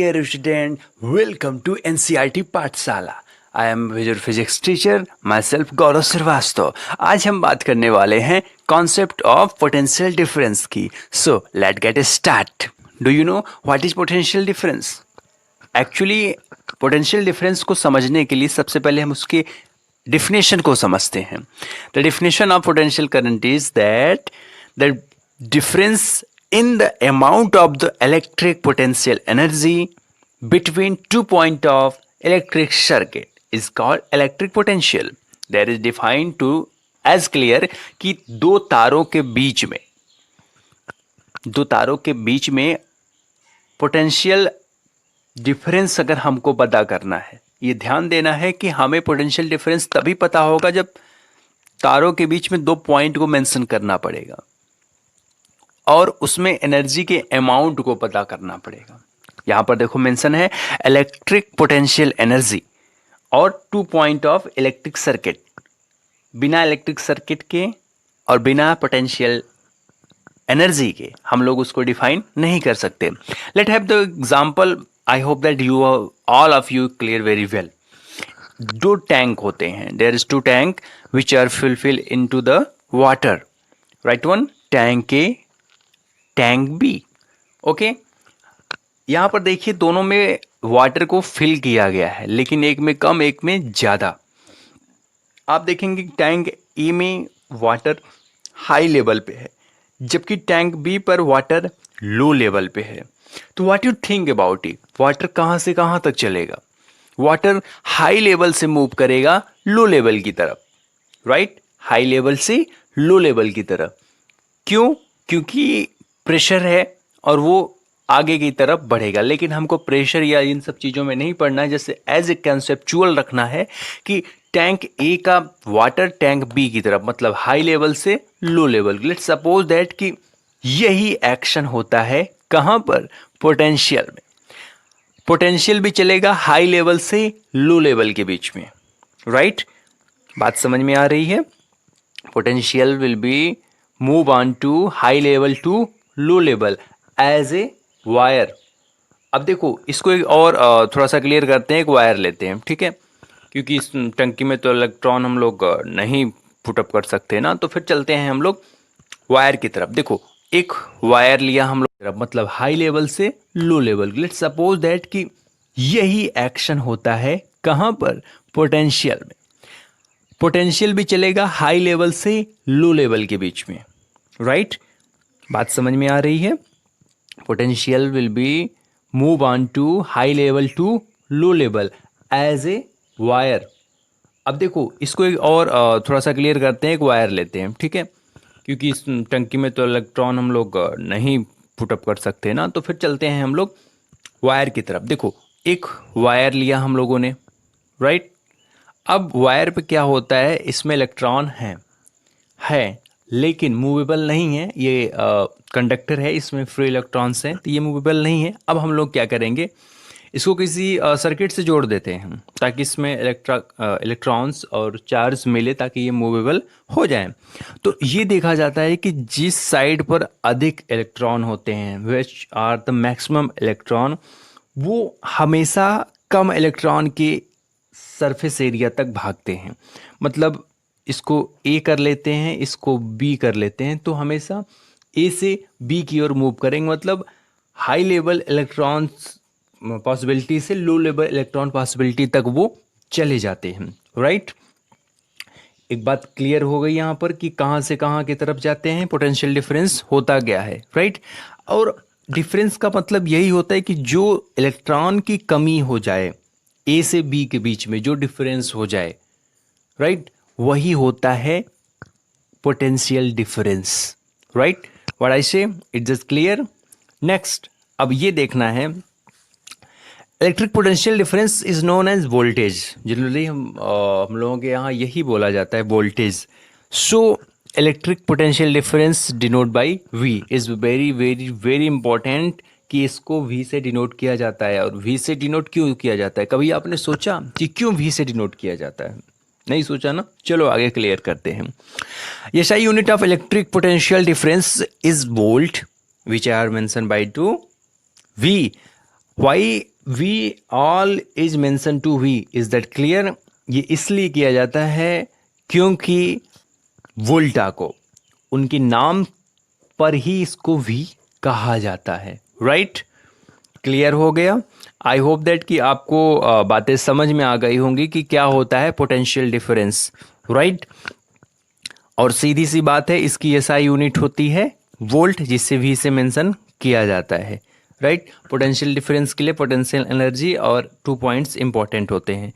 Dear student, welcome to NCERT Pathshala. I am visual physics teacher myself Gaurav Shrivastava. आज हम बात करने वाले हैं कॉन्सेप्ट ऑफ पोटेंशियल डिफरेंस की। So let get start. Do you know what is potential difference? Actually potential difference को समझने के लिए सबसे पहले हम उसके डिफिनेशन को समझते हैं। The definition of potential current is that the difference in the amount of the electric potential energy between 2 points of electric circuit is called electric potential. That is defined to as clear कि दो तारों के बीच में potential difference अगर हमको पता करना है, ये ध्यान देना है कि हमें पोटेंशियल डिफरेंस तभी पता होगा जब तारों के बीच में दो पॉइंट को मेंशन करना पड़ेगा और उसमें एनर्जी के अमाउंट को पता करना पड़ेगा। यहां पर देखो मेंशन है इलेक्ट्रिक पोटेंशियल एनर्जी और 2 पॉइंट ऑफ इलेक्ट्रिक सर्किट। बिना इलेक्ट्रिक सर्किट के और बिना पोटेंशियल एनर्जी के हम लोग उसको डिफाइन नहीं कर सकते। Let have the example. I hope that you all of you clear very well. दो टैंक होते हैं। There is 2 tank which are fulfil into the water. Right one, tank A, tank B. Okay, यहां पर देखिए दोनों में water को fill किया गया है, लेकिन एक में कम एक में ज्यादा। आप देखेंगे टैंक ए में वाटर हाई लेवल पे है जबकि टैंक बी पर वाटर लो लेवल पे है। तो what you think about it? Water कहां से कहां तक चलेगा? वाटर हाई लेवल से मूव करेगा लो लेवल की तरफ। राइट, हाई लेवल से लो लेवल की तरफ। क्यों? क्योंकि प्रेशर है और वो आगे की तरफ बढ़ेगा। लेकिन हमको प्रेशर या इन सब चीज़ों में नहीं पढ़ना है, जैसे एज ए कंसेप्चुअल रखना है कि टैंक ए का वाटर टैंक बी की तरफ, मतलब हाई लेवल से low level. Let's suppose that कि यही एक्शन होता है कहाँ पर? पोटेंशियल में। पोटेंशियल भी चलेगा हाई लेवल से लो लेवल के बीच में। राइट, बात समझ में आ रही है? Potential will be move on to high level to low level as a wire. अब देखो इसको एक और थोड़ा सा क्लियर करते हैं। एक वायर लेते हैं, ठीक है, क्योंकि इस टंकी में तो इलेक्ट्रॉन हम लोग नहीं पुटअप कर सकते ना, तो फिर चलते हैं हम लोग वायर की तरफ। देखो एक वायर लिया हम लोग, मतलब हाई लेवल से low level. Let's suppose that कि यही एक्शन होता है कहाँ पर? पोटेंशियल में। पोटेंशियल भी चलेगा हाई लेवल से लो लेवल के बीच में। राइट, बात समझ में आ रही है? Potential will be move on to high level to low level as a wire. अब देखो इसको एक और थोड़ा सा क्लियर करते हैं। एक वायर लेते हैं, ठीक है, क्योंकि इस टंकी में तो इलेक्ट्रॉन हम लोग नहीं पुटअप कर सकते ना, तो फिर चलते हैं हम लोग वायर की तरफ। देखो एक वायर लिया हम लोगों ने। राइट, अब वायर पे क्या होता है? इसमें इलेक्ट्रॉन है लेकिन मूवेबल नहीं है। ये कंडक्टर है, इसमें फ्री इलेक्ट्रॉन्स हैं, तो ये मूवेबल नहीं है। अब हम लोग क्या करेंगे? इसको किसी सर्किट से जोड़ देते हैं ताकि इसमें इलेक्ट्रॉन्स और चार्ज मिले, ताकि ये मूवेबल हो जाए। तो ये देखा जाता है कि जिस साइड पर अधिक इलेक्ट्रॉन होते हैं, which are the maximum electron, वो हमेशा कम इलेक्ट्रॉन के सरफेस एरिया तक भागते हैं। मतलब इसको ए कर लेते हैं, इसको बी कर लेते हैं, तो हमेशा ए से बी की ओर मूव करेंगे। मतलब हाई लेवल इलेक्ट्रॉन्स पॉसिबिलिटी से लो लेवल इलेक्ट्रॉन पॉसिबिलिटी तक वो चले जाते हैं। राइट, एक बात क्लियर हो गई यहाँ पर कि कहाँ से कहाँ की तरफ जाते हैं, पोटेंशियल डिफरेंस होता गया है। राइट, और डिफरेंस का मतलब यही होता है कि जो इलेक्ट्रॉन की कमी हो जाए ए से बी के बीच में, जो डिफरेंस हो जाए, राइट, वही होता है potential difference. Right, what I say, it just clear. Next, अब ये देखना है electric potential difference is known as voltage. Generally हम लोगों के यहाँ यही बोला जाता है, voltage. So electric potential difference denote by V is very very very important कि इसको वी से डिनोट किया जाता है। और वी से डिनोट क्यों किया जाता है? कभी आपने सोचा कि क्यों वी से डिनोट किया जाता है? नहीं सोचा ना? चलो आगे क्लियर करते हैं। SI unit of electric potential difference is volt which are mention by to V। Why we all is mention to V, is that clear? ये इसलिए किया जाता है क्योंकि वोल्टा को उनके नाम पर ही इसको वी कहा जाता है, राइट? क्लियर हो गया? आई होप दैट कि आपको बातें समझ में आ गई होंगी कि क्या होता है पोटेंशियल डिफरेंस, राइट? और सीधी सी बात है, इसकी एसआई यूनिट होती है वोल्ट, जिससे वी से मेंशन किया जाता है, राइट? पोटेंशियल डिफरेंस के लिए पोटेंशियल एनर्जी और 2 पॉइंट्स इंपॉर्टेंट होते हैं।